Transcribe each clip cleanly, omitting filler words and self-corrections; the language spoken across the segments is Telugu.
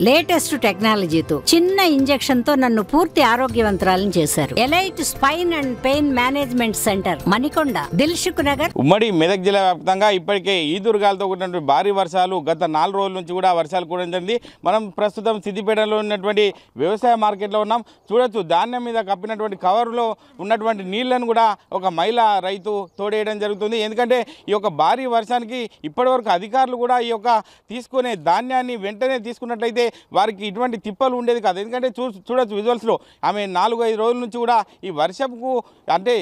లేటెస్ట్ టెక్నాలజీతో చిన్న ఇంజెక్షన్ తో నన్ను పూర్తి ఆరోగ్యవంతురాలను చేశారు. Elite spine and pain management centre, Manikonda, Dilsukh Nagar. ఉమ్మడి మెదక్ జిల్లా వ్యాప్తంగా ఇప్పటికే ఈదురుగాలతో కూడినటువంటి భారీ వర్షాలు గత 4 రోజుల నుంచి కూడా వర్షాలు కురిసింది. మనం ప్రస్తుతం సిద్దిపేటలో ఉన్నటువంటి వ్యవసాయ మార్కెట్లో ఉన్నాం. చూడొచ్చు, ధాన్యం మీద కప్పినటువంటి కవర్లో ఉన్నటువంటి నీళ్లను కూడా ఒక మహిళా రైతు తోడేయడం జరుగుతుంది. ఎందుకంటే ఈ యొక్క భారీ వర్షానికి ఇప్పటివరకు అధికారులు కూడా ఈ యొక్క తీసుకునే ధాన్యాన్ని వెంటనే తీసుకున్నట్లయితే వారికి ఇటువంటి తిప్పలు ఉండేది కాదు. ఎందుకంటే చూడొచ్చు విజువల్స్లో ఆమె 4-5 రోజుల నుంచి కూడా ఈ వర్షపు అంటే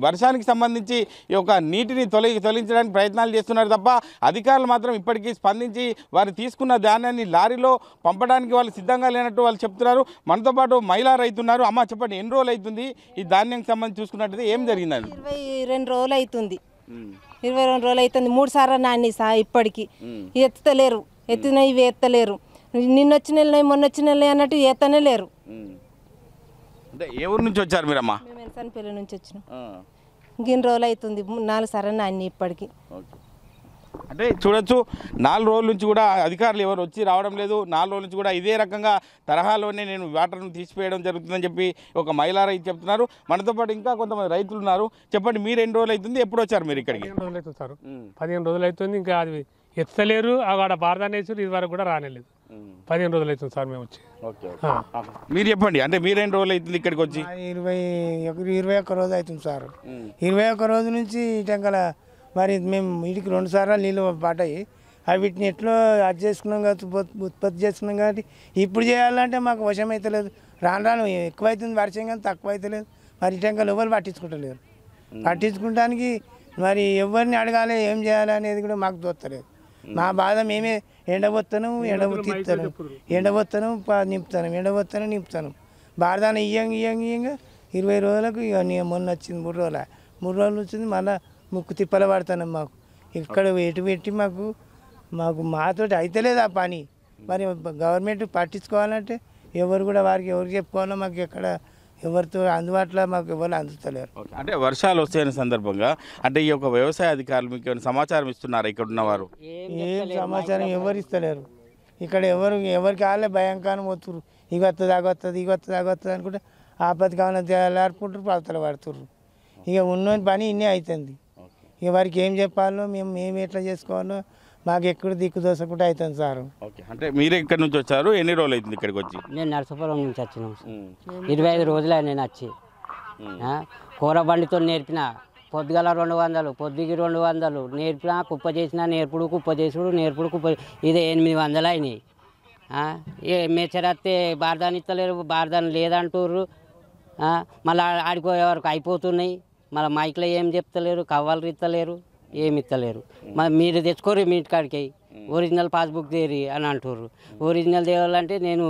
వర్షానికి సంబంధించి ఈ యొక్క నీటిని తొలగించడానికి ప్రయత్నాలు చేస్తున్నారు తప్ప అధికారులు మాత్రం ఇప్పటికీ స్పందించి వారు తీసుకున్న ధాన్యాన్ని లారీలో పంపడానికి వాళ్ళు సిద్ధంగా లేనట్టు వాళ్ళు చెప్తున్నారు. మనతో పాటు మహిళా రైతు ఉన్నారు. అమ్మ, చెప్పండి, ఎన్ని రోజులు అవుతుంది ఈ ధాన్యానికి సంబంధించి చూసుకున్నట్టయితే ఏం జరిగిందండి? 22 రోజులు అవుతుంది. 22 రోజులు అవుతుంది. 3 సార్లు నాన్ని ఇప్పటికి ఎత్తుతలేరు. ఎత్తిన ఇవి ఎత్తలేరు. నిన్నొచ్చిన నెల మొన్న వచ్చిన నెల అన్నట్టు ఎత్తనే లేరు. అంటే ఏ ఊరు నుంచి వచ్చారు మీరమ్మా? మేము ఎన్సన్పల్లి నుంచి వచ్చినాం. ఇన్ని రోజులు అవుతుంది. 4 సార్లు నాన్ని ఇప్పటికి. అంటే చూడొచ్చు, 4 రోజుల నుంచి కూడా అధికారులు ఎవరు వచ్చి రావడం లేదు. 4 రోజుల నుంచి కూడా ఇదే రకంగా తరహాలోనే నేను వాటర్ను తీసివేయడం జరుగుతుందని చెప్పి ఒక మహిళా రైతు చెప్తున్నారు. మనతో పాటు ఇంకా కొంతమంది రైతులు ఉన్నారు. చెప్పండి, మీరు ఎన్ని రోజులు అవుతుంది, ఎప్పుడు వచ్చారు మీరు ఇక్కడికి? 15 రోజులు అవుతుంది సార్. 15 రోజులు అవుతుంది. ఇంకా అది ఎత్తలేరు. ఆడ బారదాన్ని వేసారు. ఇది వరకు కూడా రానేలేదు. 15 రోజులు అవుతుంది సార్ మేము వచ్చి. మీరు చెప్పండి, అంటే మీరు ఎన్ని రోజులు అవుతుంది ఇక్కడికి వచ్చి? 21 రోజు అవుతుంది సార్. 21 రోజు నుంచి ఇటంకల మరి మేము వీటికి 2 సార్లు నీళ్ళు పడ్డాయి. అవి వీటిని ఎట్లో అది చేసుకున్నాం కాబట్టి ఉత్పత్తి చేసుకున్నాం కాబట్టి ఇప్పుడు చేయాలంటే మాకు వశం అవుతలేదు. రాను ఎక్కువ అవుతుంది వర్షం, కానీ తక్కువ అవుతలేదు. మరి ఇటంకలు ఎవరు పట్టించుకుంటలేరు. పట్టించుకోవడానికి మరి ఎవరిని అడగాలి, ఏం చేయాలి అనేది కూడా మాకు తోస్తలేదు. మా బాధ మేమే ఎండబోత్తను తీస్తాను, ఎండబోత్తను నింపుతాను. బారదాన ఇయ్యంగా 20 రోజులకు ఇక మొన్న వచ్చింది. 3 రోజులు వచ్చింది. మళ్ళీ ముక్కు తిప్పలు పడతాను. మాకు ఇక్కడ ఎటు పెట్టి మాకు మాతోటి అయితలేదు ఆ పని. మరి గవర్నమెంట్ పట్టించుకోవాలంటే ఎవరు కూడా ఎవరికి చెప్పుకోవాలో మాకు ఎక్కడ ఎవరితో అందుబాటులో మాకు ఎవరు అందుతలేరు. అంటే వర్షాలు వస్తాయనే సందర్భంగా అంటే ఈ యొక్క వ్యవసాయ అధికారులు మీకు ఏమైనా సమాచారం ఇస్తున్నారా? ఇక్కడ ఉన్నవారు ఏం సమాచారం ఎవరు ఇస్తలేరు. ఇక్కడ ఎవరికి వాళ్ళే భయంకరం పోతుర్రు. ఇక వస్తుంది ఆగొస్తుంది అనుకుంటే ఆపత్తి కావాలని తెల్లారుకుంటారు, పాతలు పడుతుర్రు. ఇక ఉన్న పని ఇన్నే అవుతుంది. ఇక వారికి ఏం చెప్పాలో మేము ఎట్లా చేసుకోవాలో మాకు ఎక్కడ దిక్కు దోసకుండా అవుతుంది సార్. అంటే మీరు ఎక్కడి నుంచి వచ్చారు, ఎన్ని రోజులు అవుతుంది ఇక్కడికి వచ్చి? నేను నరసాపురం నుంచి వచ్చినాం. 25 రోజులే నేను వచ్చి. కూర బండితో నేర్పిన పొద్దుగల 200, పొద్దుకి 200 నేర్పిన. కుప్ప చేసిన కుప్ప ఇదే 800 అయినాయి. మేచరత్తే బారదాని ఇస్తలేరు, బారదాని లేదంటుర్రు. మళ్ళీ ఆడిపోయే వరకు అయిపోతున్నాయి. మళ్ళీ మైక్లో ఏం చెప్తలేరు, కవ్వాలు ఇస్తలేరు, ఏమి ఇస్తలేరు. మరి మీరు తెచ్చుకోరు మీ ఇంటికాడికి, ఒరిజినల్ పాస్బుక్ తీరి అని అంటుర్రు. ఒరిజినల్ తేవాలంటే నేను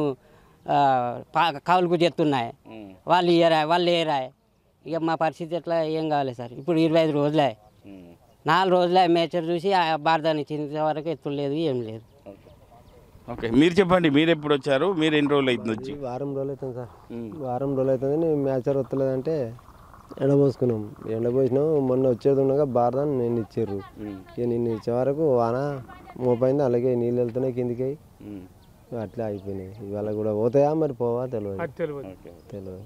కవులకు చెప్తున్నాయి, వాళ్ళు ఏరాయి. ఇక మా పరిస్థితి ఎట్లా, ఏం కావాలి సార్? ఇప్పుడు 25 రోజులే, 4 రోజులే మేచర్ చూసి బారదాన్ని చిన్న వరకు ఎత్తులేదు, ఏం లేదు. ఓకే, మీరు చెప్పండి, మీరు ఎప్పుడు వచ్చారు, మీరు ఎన్ని రోజులు అవుతుంది వచ్చి? వారం రోజులు అవుతుంది సార్. వారం రోజులు అవుతుంది. మేచర్ వస్తలేదంటే ఎండబోసుకున్నాం. ఎండబోసినాం. మొన్న వచ్చేది ఉండగా బారదాన్ని నేను ఇచ్చారు. ఇక నిన్ను ఇచ్చే వరకు వాన మోపైంది. అలాగే నీళ్ళు వెళ్తున్నాయి కిందికి, అట్లా అయిపోయినాయి. ఇవాళ కూడా పోతాయా మరి పోవా తెలియదు.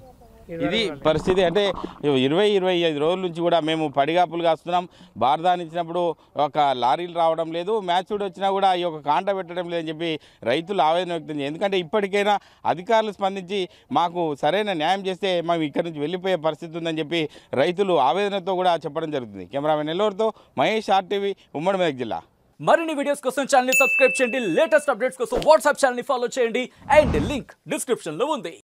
ఇది పరిస్థితి. అంటే 20-25 రోజుల నుంచి కూడా మేము పడిగాపులు కాస్తున్నాం. బారదాని ఇచ్చినప్పుడు ఒక లారీలు రావడం లేదు, మ్యాచ్డ్ వచ్చినా కూడా ఈ యొక్క కాంట పెట్టడం లేదని చెప్పి రైతులు ఆవేదన వ్యక్తం చేయాలి. ఎందుకంటే ఇప్పటికైనా అధికారులు స్పందించి మాకు సరైన న్యాయం చేస్తే మేము ఇక్కడి నుంచి వెళ్ళిపోయే పరిస్థితి ఉందని చెప్పి రైతులు ఆవేదనతో కూడా చెప్పడం జరుగుతుంది. కెమెరామెన్ నెల్లూరుతో మహేష్, RTV, ఉమ్మడి మెదక్ జిల్లా. మరిన్ని వీడియోస్ కోసం ఛానల్ ని సబ్స్క్రైబ్ చేయండి. లేటెస్ట్ అప్డేట్స్ కోసం వాట్సాప్ ఛానల్ ని ఫాలో చేయండి. అండ్ లింక్ డిస్క్రిప్షన్ లో ఉంది.